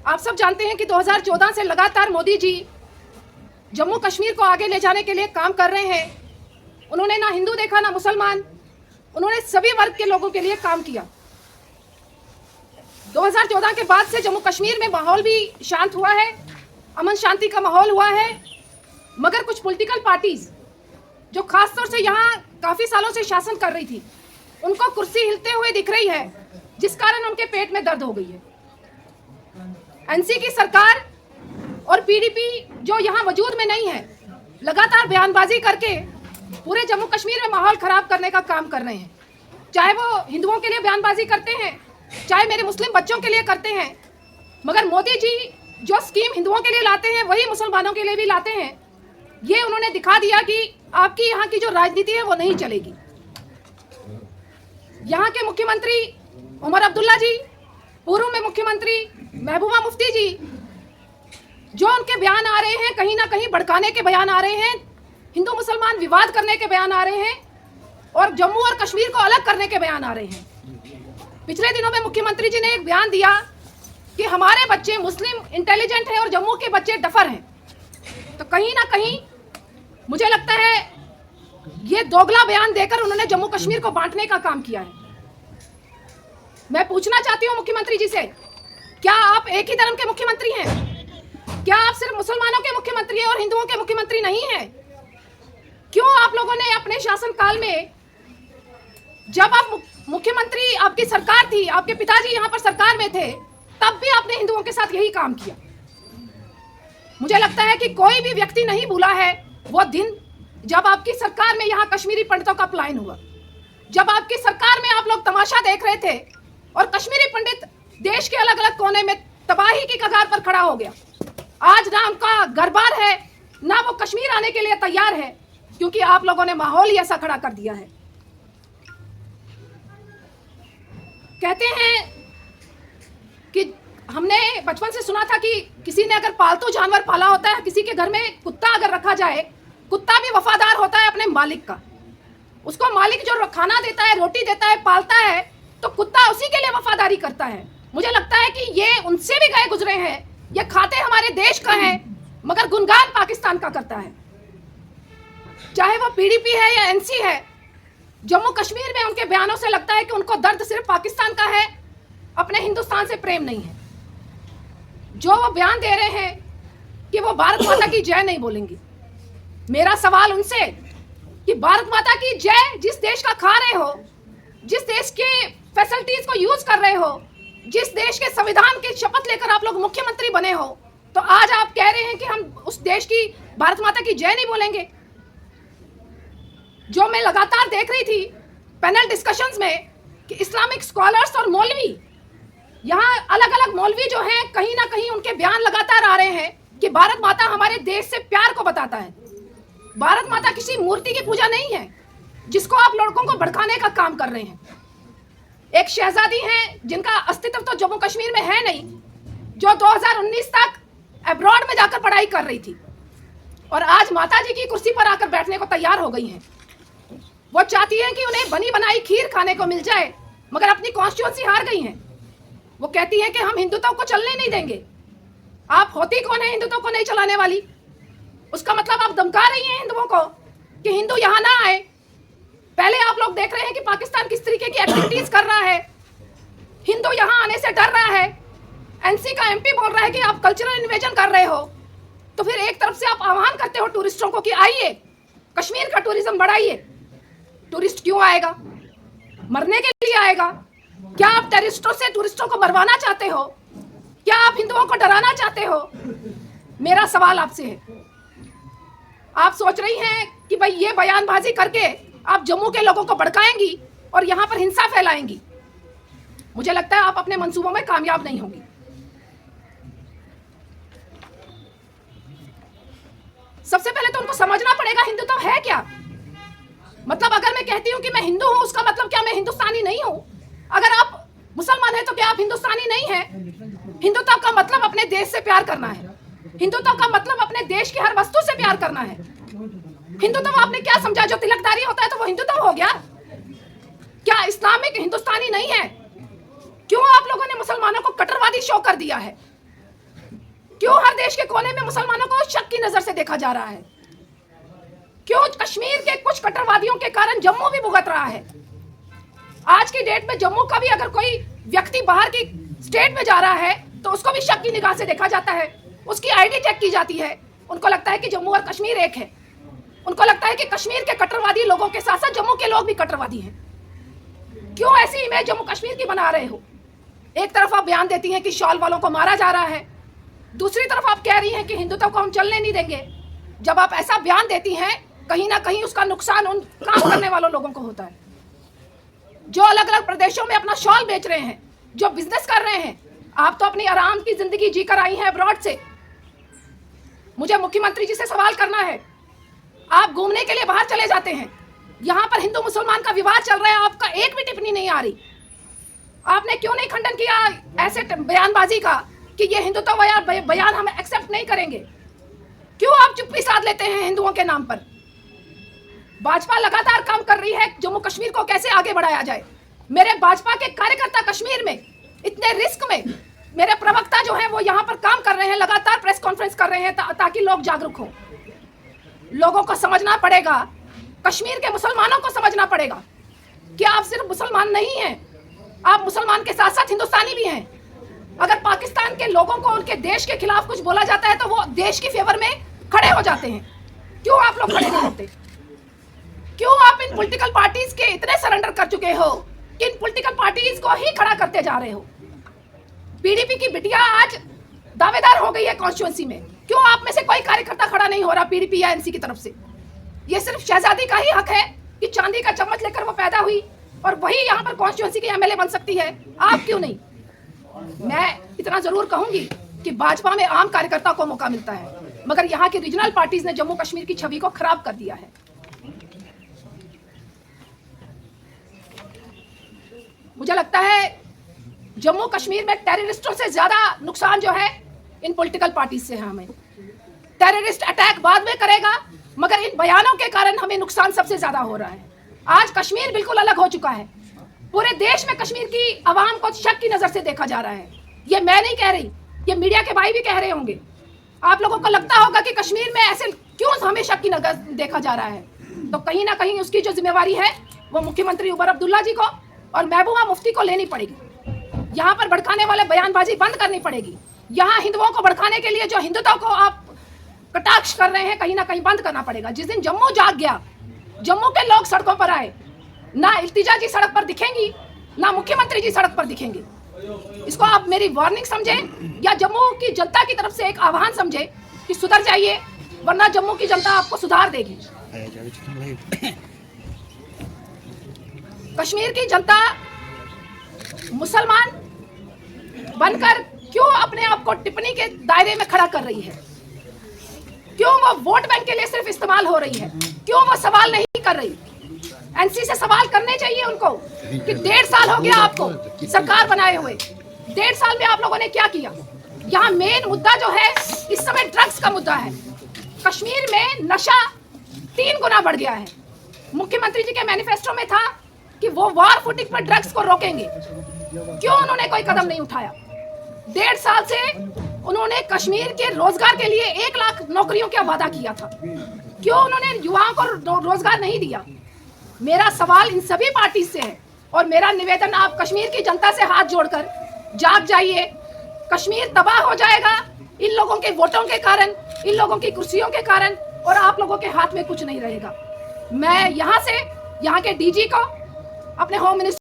आप सब जानते हैं कि 2014 से लगातार मोदी जी जम्मू कश्मीर को आगे ले जाने के लिए काम कर रहे हैं। उन्होंने ना हिंदू देखा ना मुसलमान, उन्होंने सभी वर्ग के लोगों के लिए काम किया। 2014 के बाद से जम्मू कश्मीर में माहौल भी शांत हुआ है, अमन शांति का माहौल हुआ है, मगर कुछ पॉलिटिकल पार्टीज जो खास तौर से यहाँ काफी सालों से शासन कर रही थी, उनको कुर्सी हिलते हुए दिख रही है, जिस कारण उनके पेट में दर्द हो गई है। एनसी की सरकार और पीडीपी जो यहाँ वजूद में नहीं है, लगातार बयानबाजी करके पूरे जम्मू कश्मीर में माहौल खराब करने का काम कर रहे हैं। चाहे वो हिंदुओं के लिए बयानबाजी करते हैं, चाहे मेरे मुस्लिम बच्चों के लिए करते हैं, मगर मोदी जी जो स्कीम हिंदुओं के लिए लाते हैं वही मुसलमानों के लिए भी लाते हैं। ये उन्होंने दिखा दिया कि आपकी यहाँ की जो राजनीति है वो नहीं चलेगी। यहाँ के मुख्यमंत्री उमर अब्दुल्ला जी, पूर्व में मुख्यमंत्री महबूबा मुफ्ती जी, जो उनके बयान आ रहे हैं कहीं ना कहीं भड़काने के बयान आ रहे हैं, हिंदू मुसलमान विवाद करने के बयान आ रहे हैं और जम्मू और कश्मीर को अलग करने के बयान आ रहे हैं। पिछले दिनों में मुख्यमंत्री जी ने एक बयान दिया कि हमारे बच्चे मुस्लिम इंटेलिजेंट हैं और जम्मू के बच्चे डफर हैं। तो कहीं ना कहीं मुझे लगता है ये दोगला बयान देकर उन्होंने जम्मू कश्मीर को बांटने का काम किया है। मैं पूछना चाहती हूँ मुख्यमंत्री जी से, क्या आप एक ही धर्म के मुख्यमंत्री हैं? क्या आप सिर्फ मुसलमानों के मुख्यमंत्री हैं और हिंदुओं के मुख्यमंत्री नहीं हैं? क्यों आप लोगों ने अपने शासनकाल में, जब आप मुख्यमंत्री, आपकी सरकार थी, आपके पिताजी यहाँ पर सरकार में थे, तब भी आपने हिंदुओं के साथ यही काम किया। मुझे लगता है कि कोई भी व्यक्ति नहीं भूला है वो दिन जब आपकी सरकार में यहाँ कश्मीरी पंडितों का पलायन हुआ, जब आपकी सरकार में आप लोग तमाशा देख रहे थे और कश्मीरी पंडित देश के अलग अलग कोने में तबाही की कगार पर खड़ा हो गया। आज ना उनका घर-बार है, ना वो कश्मीर आने के लिए तैयार है, क्योंकि आप लोगों ने माहौल ही ऐसा खड़ा कर दिया है। कहते हैं कि हमने बचपन से सुना था कि किसी ने अगर पालतू जानवर पाला होता है, किसी के घर में कुत्ता अगर रखा जाए, कुत्ता भी वफादार होता है अपने मालिक का। उसको मालिक जो खाना देता है, रोटी देता है, पालता है, तो कुत्ता उसी के लिए वफादारी करता है। मुझे लगता है कि ये उनसे भी गए गुजरे हैं, ये खाते हमारे देश का है मगर गुणगान पाकिस्तान का करता है। चाहे वो पीडीपी है या एनसी है, जम्मू कश्मीर में उनके बयानों से लगता है कि उनको दर्द सिर्फ पाकिस्तान का है, अपने हिंदुस्तान से प्रेम नहीं है। जो वो बयान दे रहे हैं कि वो भारत माता की जय नहीं बोलेंगी, मेरा सवाल उनसे कि भारत माता की जय जिस देश का खा रहे हो, जिस देश के फैसिलिटीज को यूज कर रहे हो, जिस देश के संविधान की शपथ लेकर आप लोग मुख्यमंत्री बने हो, तो आज आप कह रहे हैं कि हम उस देश की भारत माता की जय नहीं बोलेंगे। जो मैं लगातार देख रही थी पैनल डिस्कशंस में कि इस्लामिक स्कॉलर्स और मौलवी, यहाँ अलग अलग मौलवी जो हैं, कहीं ना कहीं उनके बयान लगातार आ रहे हैं कि भारत माता हमारे देश से प्यार को बताता है। भारत माता किसी मूर्ति की पूजा नहीं है जिसको आप लड़कों को भड़काने का काम कर रहे हैं। एक शहजादी हैं जिनका अस्तित्व तो जम्मू कश्मीर में है नहीं, जो 2019 तक अब्रॉड में जाकर पढ़ाई कर रही थी और आज माता जी की कुर्सी पर आकर बैठने को तैयार हो गई हैं। वो चाहती हैं कि उन्हें बनी बनाई खीर खाने को मिल जाए, मगर अपनी कॉन्स्टिट्यूंसी हार गई हैं। वो कहती हैं कि हम हिंदुत्व को चलने नहीं देंगे। आप होती कौन है हिंदुत्व को नहीं चलाने वाली? उसका मतलब आप धमका रही हैं हिंदुओं को कि हिंदू यहाँ ना आए। पहले आप लोग देख रहे हैं कि पाकिस्तान किस तरीके की एक्टिविटीज कर रहा है, हिंदू यहाँ आने से डर रहा है। एनसी का एमपी बोल रहा है कि आप कल्चरल इन्वेजन कर रहे हो, तो फिर एक तरफ से आप आह्वान करते हो टूरिस्टों को कि आइए कश्मीर का टूरिज्म बढ़ाइए। टूरिस्ट क्यों आएगा? मरने के लिए आएगा? क्या आप टेररिस्टों से टूरिस्टों को मरवाना चाहते हो? क्या आप हिंदुओं को डराना चाहते हो? मेरा सवाल आपसे है। आप सोच रही हैं कि भाई ये बयानबाजी करके आप जम्मू के लोगों को भड़काएंगी और यहाँ पर हिंसा फैलाएंगी। मुझे लगता है आप अपने मंसूबों में कामयाब नहीं होंगी। सबसे पहले तो उनको समझना पड़ेगा हिंदुत्व है क्या। मतलब अगर मैं कहती हूँ कि मैं हिंदू हूँ, उसका मतलब क्या मैं हिंदुस्तानी नहीं हूँ? अगर आप मुसलमान हैं तो क्या आप हिंदुस्तानी नहीं हैं? हिंदुत्व का मतलब अपने देश से प्यार करना है। हिंदुत्व का मतलब अपने देश की हर वस्तु से प्यार करना है। हिंदुत्व आपने क्या समझा? जो तिलकदारी होता है तो वो हिंदुत्व हो गया? क्या इस्लामिक हिंदुस्तानी नहीं है? क्यों आप लोगों ने मुसलमानों को कट्टरवादी शो कर दिया है? क्यों हर देश के कोने में मुसलमानों को शक की नजर से देखा जा रहा है? क्यों कश्मीर के कुछ कट्टरवादियों के कारण जम्मू भी भुगत रहा है? आज की डेट में जम्मू का भी अगर कोई व्यक्ति बाहर की स्टेट में जा रहा है तो उसको भी शक की निगाह से देखा जाता है, उसकी आईडी चेक की जाती है। उनको लगता है कि जम्मू और कश्मीर एक है। उनको लगता है कि कश्मीर के कट्टरवादी लोगों के साथ साथ जम्मू के लोग भी कट्टरवादी हैं। क्यों ऐसी इमेज जम्मू कश्मीर की बना रहे हो? एक तरफ आप बयान देती हैं कि शॉल वालों को मारा जा रहा है, दूसरी तरफ आप कह रही हैं कि हिंदुत्व को हम चलने नहीं देंगे। जब आप ऐसा बयान देती हैं, कहीं ना कहीं उसका नुकसान उन काम करने वालों लोगों को होता है जो अलग अलग प्रदेशों में अपना शॉल बेच रहे हैं, जो बिजनेस कर रहे हैं। आप तो अपनी आराम की जिंदगी जीकर आई हैं अब्रॉड से। मुझे मुख्यमंत्री जी से सवाल करना है, आप घूमने के लिए बाहर चले जाते हैं, यहाँ पर हिंदू मुसलमान का विवाद चल रहा है, आपका एक भी टिप्पणी नहीं आ रही। आपने क्यों नहीं खंडन किया ऐसे बयानबाजी का कि ये हिंदुत्व बयान हम एक्सेप्ट नहीं करेंगे? क्यों आप चुप्पी साध लेते हैं हिंदुओं के नाम पर? भाजपा लगातार काम कर रही है जम्मू कश्मीर को कैसे आगे बढ़ाया जाए। मेरे भाजपा के कार्यकर्ता कश्मीर में इतने रिस्क में, मेरे प्रवक्ता जो हैं वो यहाँ पर काम कर रहे हैं, लगातार प्रेस कॉन्फ्रेंस कर रहे हैं ताकि लोग जागरूक हों। लोगों को समझना पड़ेगा, कश्मीर के मुसलमानों को समझना पड़ेगा कि आप सिर्फ मुसलमान नहीं हैं, आप मुसलमान के साथ साथ हिंदुस्तानी भी हैं। अगर पाकिस्तान के लोगों को उनके देश के खिलाफ कुछ बोला जाता है तो वो देश की फेवर में खड़े हो जाते हैं। क्यों आप लोग खड़े नहीं होते? क्यों आप इन पॉलिटिकल पार्टीज के इतने सरेंडर कर चुके हो कि इन पॉलिटिकल पार्टीज को ही खड़ा करते जा रहे हो? पीडीपी की बिटिया आज दावेदार हो गई है कॉन्स्टिट्यूएंसी में, क्यों आप में से कोई कार्यकर्ता खड़ा नहीं हो रहा पीडीपी या एनसी की तरफ से? ये सिर्फ शहजादी का ही हक है कि चांदी का चम्मच लेकर वो पैदा हुई और वही यहाँ पर कॉन्स्टिट्यूएंसी की एमएलए बन सकती है, आप क्यों नहीं? मैं इतना जरूर कहूंगी कि भाजपा में आम कार्यकर्ता को मौका मिलता है, मगर यहाँ की रीजनल पार्टीज ने जम्मू कश्मीर की छवि को खराब कर दिया है। मुझे लगता है जम्मू कश्मीर में टेररिस्टों से ज्यादा नुकसान जो है इन पॉलिटिकल पार्टीज से है। हमें टेररिस्ट अटैक बाद में करेगा, मगर इन बयानों के कारण हमें नुकसान सबसे ज्यादा हो रहा है। आज कश्मीर बिल्कुल अलग हो चुका है। पूरे देश में कश्मीर की आवाम को शक की नजर से देखा जा रहा है। ये मैं नहीं कह रही, ये मीडिया के भाई भी कह रहे होंगे। आप लोगों को लगता होगा कि कश्मीर में ऐसे क्यों हमें शक की नजर देखा जा रहा है, तो कहीं ना कहीं उसकी जो जिम्मेवारी है वो मुख्यमंत्री उमर अब्दुल्ला जी को और महबूबा मुफ्ती को लेनी पड़ेगी। यहाँ पर भड़काने वाले बयानबाजी बंद करनी पड़ेगी। यहाँ हिंदुओं को भड़काने के लिए जो हिंदुत्व को आप कटाक्ष कर रहे हैं, कहीं ना कहीं बंद करना पड़ेगा। जिस दिन जम्मू जाग गया, जम्मू के लोग सड़कों पर आए, ना इल्तिजा जी सड़क पर दिखेंगी, ना मुख्यमंत्री जी सड़क पर दिखेंगे। इसको आप मेरी वार्निंग समझे या जम्मू की जनता की तरफ से एक आह्वान समझे कि सुधर जाइए, वरना जम्मू की जनता आपको सुधार देगी। कश्मीर की जनता मुसलमान बनकर क्यों अपने आप को टिप्पणी के दायरे में खड़ा कर रही है? क्यों वो वोट बैंक के लिए सिर्फ इस्तेमाल हो रही है? क्यों वो सवाल नहीं कर रही? एनसी से सवाल करने चाहिए उनको कि 1.5 साल हो गया आपको सरकार बनाए हुए, 1.5 साल में आप लोगों ने क्या किया? यहाँ मेन मुद्दा जो है इस समय ड्रग्स का मुद्दा है। कश्मीर में नशा 3 गुना बढ़ गया है। मुख्यमंत्री जी के मैनिफेस्टो में था कि वो वॉर फुटिंग पर ड्रग्स को रोकेंगे, क्यों उन्होंने कोई कदम नहीं उठाया? 1.5 साल से उन्होंने कश्मीर के रोजगार के लिए 1 लाख नौकरियों का वादा किया था, क्यों उन्होंने युवाओं को रोजगार नहीं दिया? मेरा सवाल इन सभी पार्टी से है और मेरा निवेदन, आप कश्मीर की जनता से हाथ जोड़कर जाग जाइए। कश्मीर तबाह हो जाएगा इन लोगों के वोटों के कारण, इन लोगों की कुर्सियों के कारण, और आप लोगों के हाथ में कुछ नहीं रहेगा। मैं यहाँ से यहाँ के डीजी को, अपने होम मिनिस्टर